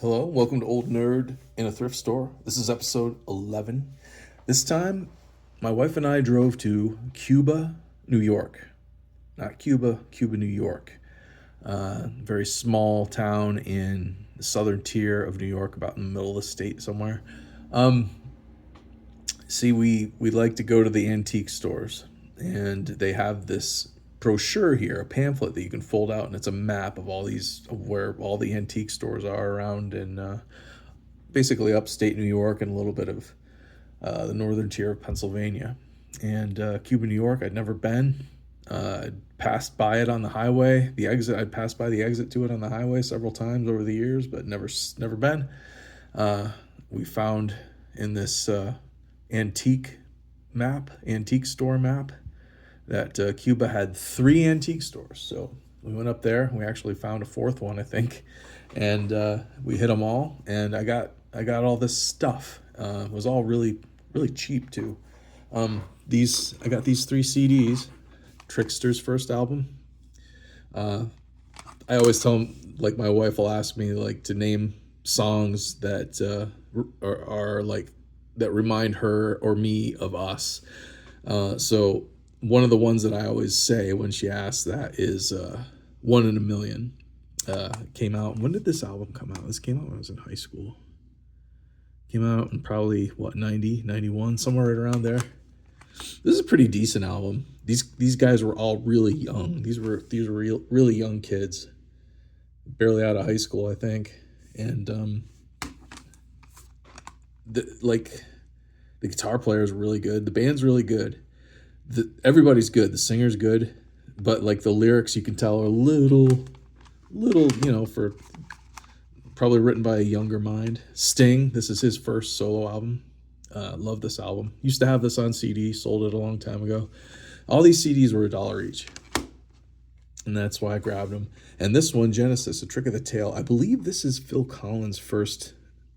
Hello, welcome to Old Nerd in a Thrift Store. This is episode 11. This time, my wife and I drove to Cuba, New York. Not Cuba, Cuba, New York. Very small town in the southern tier of New York, about in the middle of the state somewhere. Um, we like to go to the antique stores, and they have this brochure here, a pamphlet that you can fold out, and it's a map of where all the antique stores are around in basically upstate New York and a little bit of the northern tier of Pennsylvania. And Cuba, New York, I'd never been. I'd passed by it on the highway. I'd passed by the exit to it on the highway several times over the years, but never been. We found in this antique store map, that Cuba had 3 antique stores. So we went up there. We actually found a 4th one, I think, and we hit them all. And I got all this stuff. It was all really cheap too. I got these 3 CDs. Trickster's first album. I always tell them, like, my wife will ask me like to name songs that are like that remind her or me of us. So one of the ones that I always say when she asks that is One in a Million. Came out. When did this album come out? This came out when I was in high school. Came out in probably 90, 91, somewhere right around there. This is a pretty decent album. These guys were all really young. These were really young kids, barely out of high school, I think. And the guitar player is really good. The band's really good. Everybody's good. The singer's good, but like the lyrics, you can tell are a little, for probably written by a younger mind. Sting, this is his first solo album. Love this album. Used to have this on CD, sold it a long time ago. All these CDs were $1 each, and that's why I grabbed them. And this one, Genesis, A Trick of the Tail, I believe this is Phil Collins' first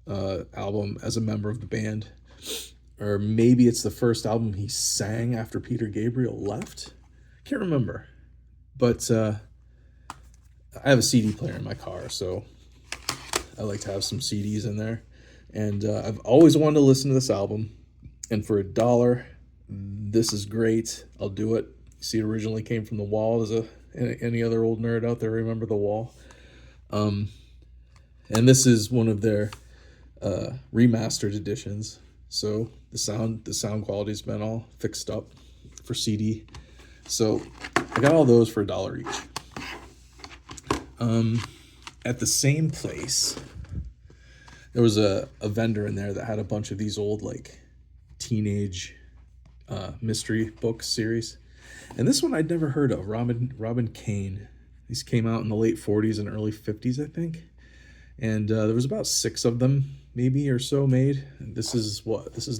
album as a member of the band. Or maybe it's the first album he sang after Peter Gabriel left. Can't remember. But I have a CD player in my car, so I like to have some CDs in there. And I've always wanted to listen to this album. And for $1, this is great. I'll do it. See, it originally came from The Wall. Does any other old nerd out there remember The Wall? And this is one of their remastered editions. So the sound quality's been all fixed up for CD. So I got all those for $1 each. At the same place, there was a vendor in there that had a bunch of these old like teenage mystery book series. And this one I'd never heard of, Robin Kane. These came out in the late 40s and early 50s, I think. And there was about 6 of them, maybe, or so made. And this is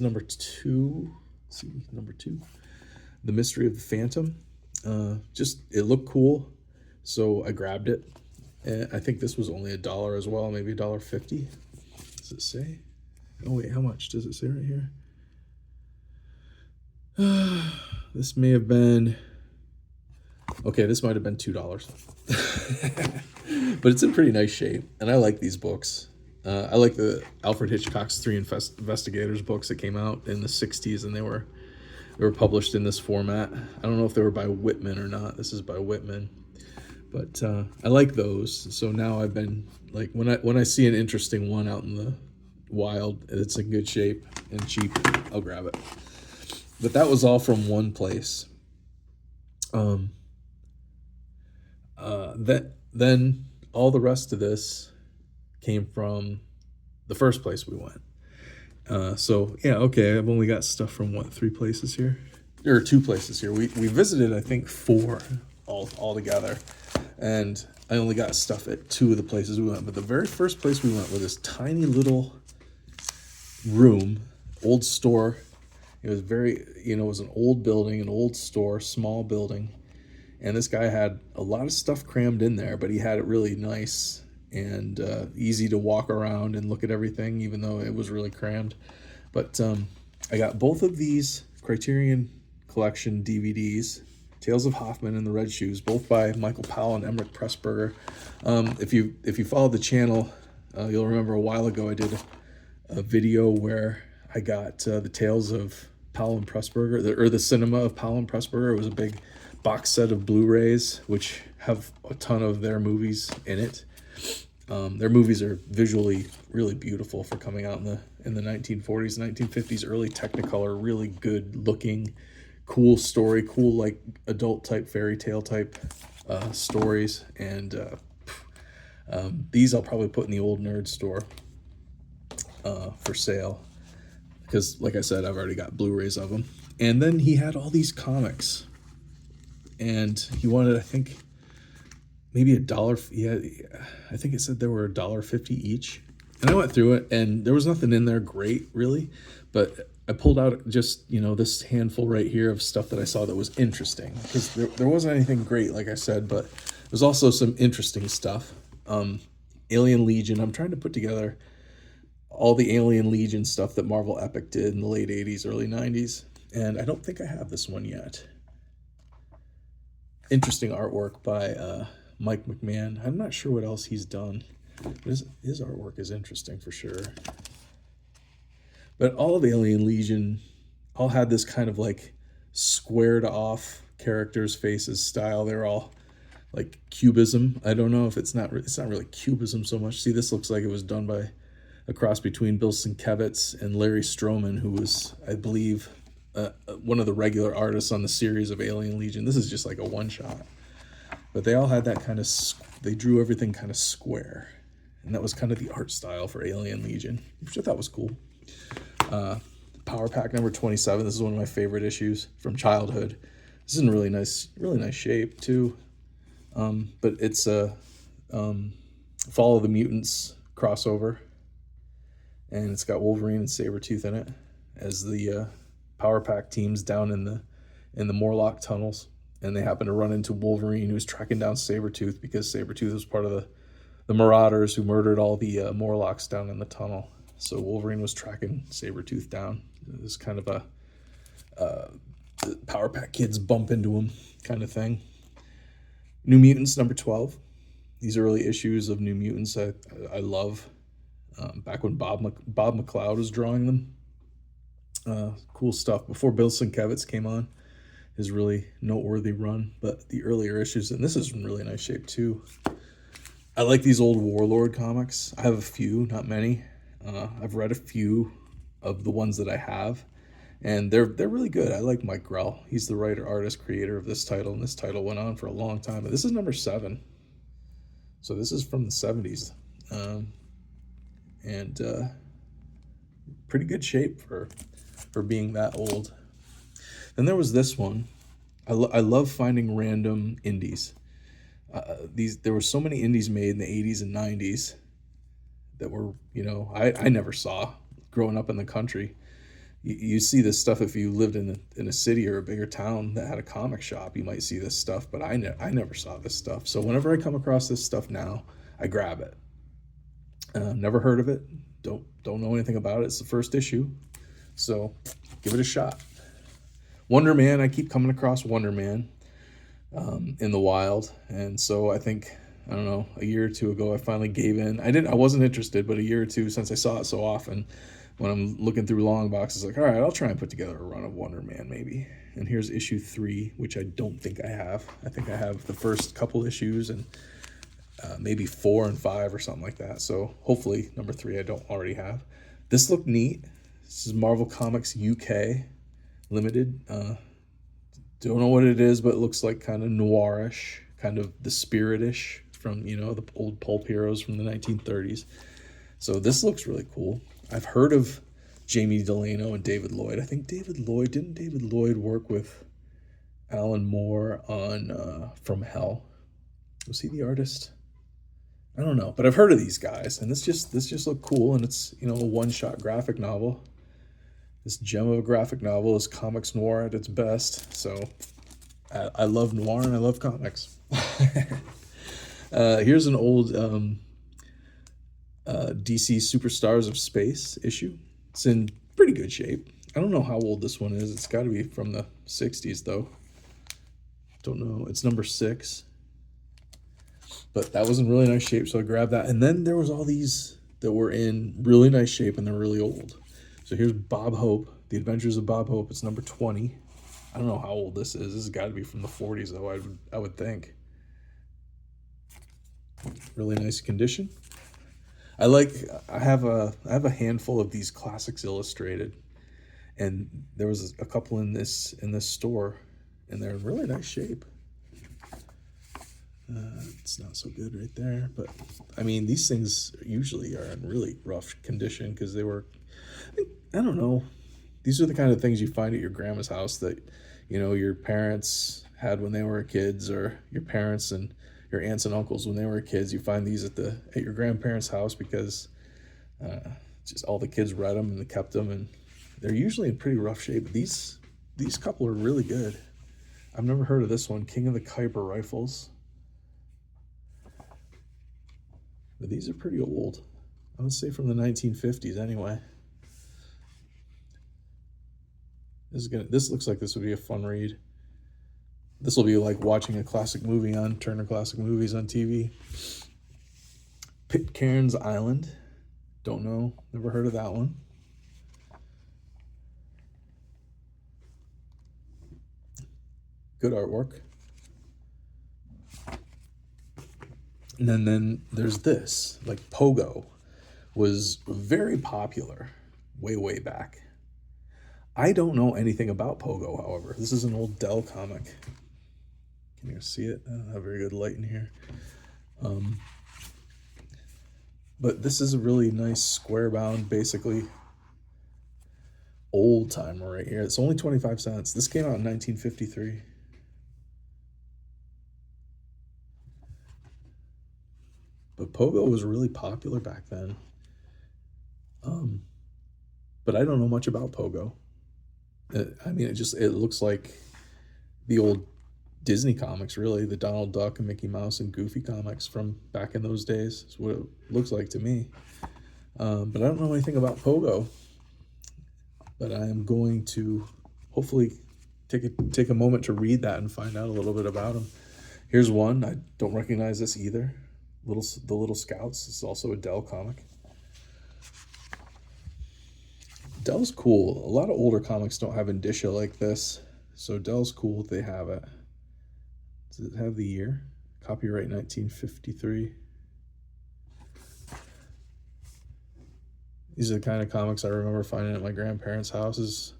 number 2. Let's see, number 2. The Mystery of the Phantom. It looked cool, so I grabbed it. And I think this was only $1 as well, maybe $1.50. Does it say? Oh wait, how much does it say right here? This may have been... Okay, this might have been $2. But it's in pretty nice shape, and I like these books. I like the Alfred Hitchcock's 3 Investigators books that came out in the 60s, and they were published in this format. I don't know if they were by Whitman or not. This is by Whitman. But I like those. So now I've been, like, when I see an interesting one out in the wild, it's in good shape and cheap, I'll grab it. But that was all from one place. Then all the rest of this came from the first place we went. So yeah, okay, I've only got stuff from 3 places here? There are 2 places here. We visited, I think, 4 all together. And I only got stuff at 2 of the places we went. But the very first place we went was this tiny little room, old store. It was it was an old building, an old store, small building. And this guy had a lot of stuff crammed in there, but he had it really nice and easy to walk around and look at everything, even though it was really crammed. But I got both of these Criterion Collection DVDs, Tales of Hoffman and the Red Shoes, both by Michael Powell and Emmerich Pressburger. If you follow the channel, You'll remember a while ago I did a video where I got the Tales of Powell and Pressburger, or the Cinema of Powell and Pressburger. It was a big box set of Blu-rays, which have a ton of their movies in it. Their movies are visually really beautiful for coming out in the 1940s, 1950s, early Technicolor, really good looking, cool story, cool like adult type fairy tale type stories. And these I'll probably put in the old nerd store for sale, because like I said, I've already got Blu-rays of them. And then he had all these comics, and he wanted, I think, maybe $1. Yeah, I think it said there were $1.50 each. And I went through it, and there was nothing in there great, really. But I pulled out just, this handful right here of stuff that I saw that was interesting. Because there wasn't anything great, like I said, but there's also some interesting stuff. Alien Legion. I'm trying to put together all the Alien Legion stuff that Marvel Epic did in the late 80s, early 90s. And I don't think I have this one yet. Interesting artwork by Mike McMahon. I'm not sure what else he's done. His artwork is interesting for sure. But all of Alien Legion all had this kind of like squared off characters' faces style. They're all like cubism. I don't know if it's not really cubism so much. See, this looks like it was done by a cross between Bill Sienkiewicz and Larry Stroman, who was, I believe, one of the regular artists on the series of Alien Legion. This is just like a one-shot. But they all had that kind of, they drew everything kind of square. And that was kind of the art style for Alien Legion, which I thought was cool. Power Pack number 27. This is one of my favorite issues from childhood. This is in really nice shape too. But it's a Fall of the Mutants crossover. And it's got Wolverine and Sabretooth in it as the Power Pack teams down in the Morlock tunnels. And they happen to run into Wolverine, who's tracking down Sabretooth because Sabretooth was part of the Marauders who murdered all the Morlocks down in the tunnel. So Wolverine was tracking Sabretooth down. It was kind of a the Power Pack kids bump into him kind of thing. New Mutants number 12. These early issues of New Mutants I love. Back when Bob McLeod was drawing them. Cool stuff. Before Bill Sienkiewicz came on. His really noteworthy run. But the earlier issues, and this is in really nice shape too. I like these old Warlord comics. I have a few, not many. I've read a few of the ones that I have, and they're really good. I like Mike Grell. He's the writer, artist, creator of this title, and this title went on for a long time. But this is number 7. So this is from the 70s. And pretty good shape for being that old. Then there was this one. I love finding random indies. There were so many indies made in the 80s and 90s that were, I never saw growing up in the country. You see this stuff if you lived in a city or a bigger town that had a comic shop. You might see this stuff, but I never saw this stuff. So whenever I come across this stuff now, I grab it. Never heard of it. Don't know anything about it. It's the first issue, so give it a shot. Wonder Man. I keep coming across Wonder Man in the wild, and so I think, I don't know, a year or two ago I finally gave in. I wasn't interested, but a year or two since I saw it so often, when I'm looking through long boxes, like, all right, I'll try and put together a run of Wonder Man maybe. And here's issue 3, which I don't think I have. I think I have the first couple issues and maybe 4 and 5 or something like that. So hopefully number 3 I don't already have. This looked neat. This is Marvel Comics UK Limited. Don't know what it is, but it looks like kind of noirish, kind of the Spirit-ish from, the old pulp heroes from the 1930s. So this looks really cool. I've heard of Jamie Delano and David Lloyd. I think David Lloyd work with Alan Moore on From Hell? Was he the artist? I don't know, but I've heard of these guys, and this just looked cool, and it's, a one-shot graphic novel. This gem of a graphic novel is comics noir at its best. So I love noir and I love comics. Here's an old DC Superstars of Space issue. It's in pretty good shape. I don't know how old this one is. It's got to be from the 60s, though. Don't know. It's number 6. But that was in really nice shape, so I grabbed that. And then there was all these that were in really nice shape and they're really old. So here's Bob Hope, The Adventures of Bob Hope. It's number 20. I don't know how old this is. This has got to be from the 40s, though, I would think. Really nice condition. I have a handful of these classics illustrated, and there was a couple in this store, and they're in really nice shape. It's not so good right there, but I mean, these things usually are in really rough condition because they were, I don't know, these are the kind of things you find at your grandma's house that, you know, your parents had when they were kids, or your parents and your aunts and uncles when they were kids. You find these at your grandparents' house because just all the kids read them and they kept them, and they're usually in pretty rough shape. But these couple are really good. I've never heard of this one, King of the Kuiper rifles. But these are pretty old. I would say from the 1950s anyway. This looks like this would be a fun read. This will be like watching a classic movie on Turner Classic Movies on TV. Pitcairn's Island. Don't know. Never heard of that one. Good artwork. And then there's this, like Pogo was very popular way back. I don't know anything about Pogo, however. This is an old Dell comic. Can you see it? I don't have very good light in here. But this is a really nice square bound, basically old timer right here. It's only 25 cents. This came out in 1953. But Pogo was really popular back then. But I don't know much about Pogo. I mean, it looks like the old Disney comics, really, the Donald Duck and Mickey Mouse and Goofy comics from back in those days. Is what it looks like to me. But I don't know anything about Pogo. But I am going to hopefully take a moment to read that and find out a little bit about him. Here's one. I don't recognize this either. The Little Scouts. It's also a Dell comic. Dell's cool. A lot of older comics don't have indicia like this, so Dell's cool if they have it. Does it have the year? Copyright 1953. These are the kind of comics I remember finding at my grandparents' houses,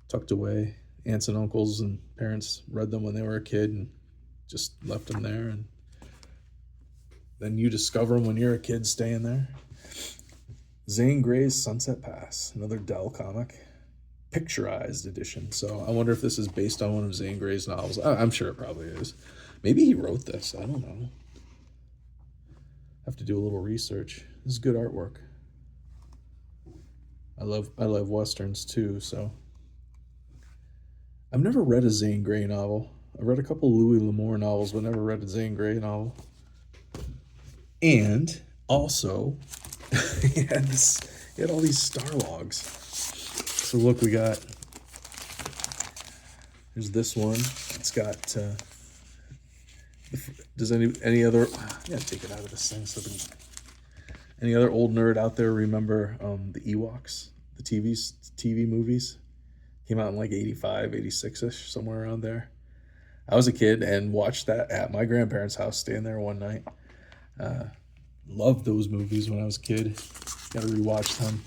tucked away. Aunts and uncles and parents read them when they were a kid and just left them there, and then you discover them when you're a kid staying there. Zane Grey's Sunset Pass, another Dell comic, picturized edition. So I wonder if this is based on one of Zane Grey's novels. I'm sure it probably is. Maybe he wrote this. I don't know. Have to do a little research. This is good artwork. I love westerns too. So I've never read a Zane Grey novel. I've read a couple Louis L'Amour novels, but never read a Zane Grey novel. And also, he had all these star logs. So look, there's this one. It's got, does any other, I gotta take it out of this thing. Any other old nerd out there remember the Ewoks, the TV movies? Came out in like 85, 86-ish, somewhere around there. I was a kid and watched that at my grandparents' house, staying there one night. Loved those movies when I was a kid. Gotta rewatch them.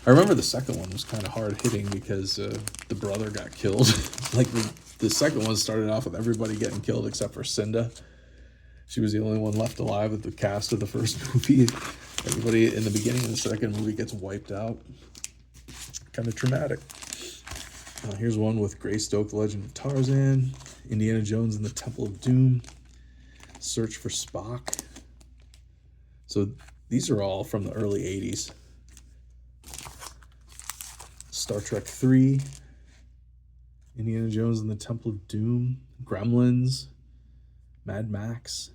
I remember the second one was kind of hard hitting because the brother got killed. Like the second one started off with everybody getting killed except for Cinda. She was the only one left alive of the cast of the first movie. Everybody in the beginning of the second movie gets wiped out. Kind of traumatic. Here's one with Greystoke, The Legend of Tarzan, Indiana Jones and the Temple of Doom, Search for Spock. So these are all from the early 80s. Star Trek 3, Indiana Jones and the Temple of Doom, Gremlins, Mad Max,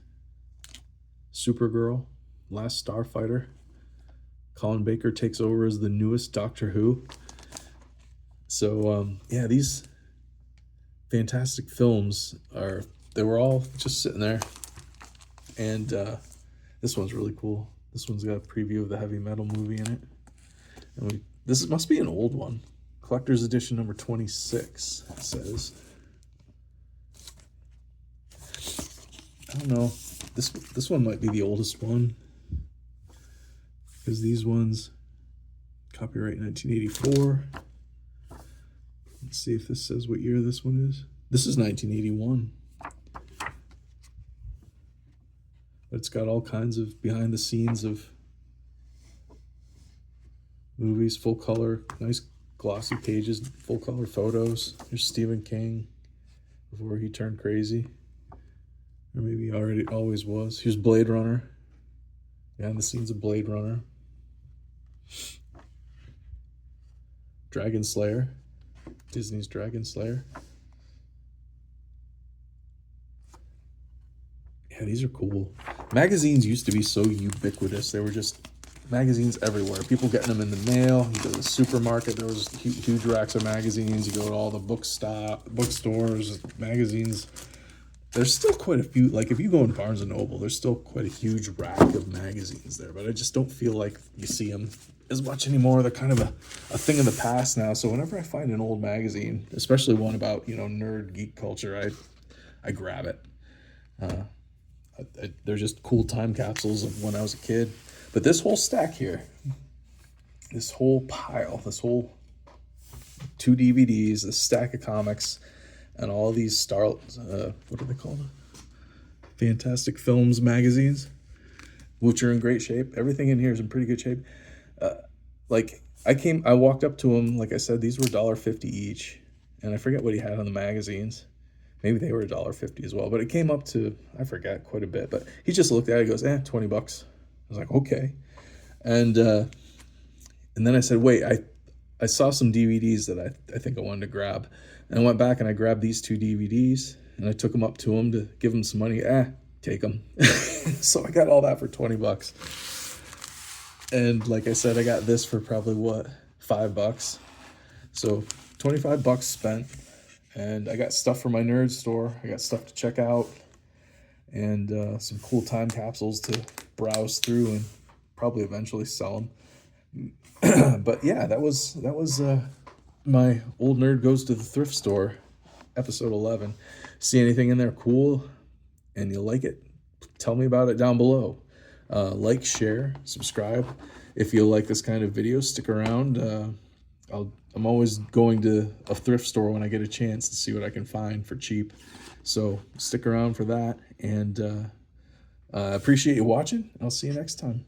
Supergirl, Last Starfighter. Colin Baker takes over as the newest Doctor Who. So, yeah, these fantastic films they were all just sitting there. And this one's really cool. This one's got a preview of the heavy metal movie in it. And this must be an old one. Collector's edition number 26, it says. I don't know. This one might be the oldest one. Because these ones, copyright 1984. Let's see if this says what year this one is. This is 1981. But it's got all kinds of behind the scenes of movies, full color, nice glossy pages, full color photos. Here's Stephen King before he turned crazy. Or maybe he always was. Here's Blade Runner. Behind the scenes of Blade Runner. Dragon Slayer. Disney's Dragon Slayer. Yeah, these are cool. Magazines used to be so ubiquitous. They were just magazines everywhere. People getting them in the mail. You go to the supermarket, there was huge racks of magazines. You go to all the bookstores, magazines. There's still quite a few. Like if you go in Barnes and Noble, there's still quite a huge rack of magazines there. But I just don't feel like you see them as much anymore. They're kind of a thing of the past now. So whenever I find an old magazine, especially one about, you know, nerd geek culture, I grab it. They're just cool time capsules of when I was a kid. But this whole stack here, this whole pile, this whole 2 DVDs, this stack of comics, and all these what are they called? Fantastic Films magazines, which are in great shape. Everything in here is in pretty good shape. I walked up to him, like I said, these were $1.50 each, and I forget what he had on the magazines. Maybe they were $1.50 as well, but it came up to, I forget, quite a bit. But he just looked at it, he goes, $20. I was like, okay. And then I said, wait, I saw some DVDs that I think I wanted to grab. And I went back and I grabbed these 2 DVDs and I took them up to him to give him some money. Take them. So I got all that for $20. And like I said, I got this for probably what, $5. So $25 spent. And I got stuff for my nerd store. I got stuff to check out. And some cool time capsules to browse through and probably eventually sell them. But yeah, that was my Old Nerd Goes to the Thrift Store, episode 11. See anything in there cool and you like it? Tell me about it down below. Like, share, subscribe. If you like this kind of video, stick around. I'm always going to a thrift store when I get a chance to see what I can find for cheap. So stick around for that, and I appreciate you watching. I'll see you next time.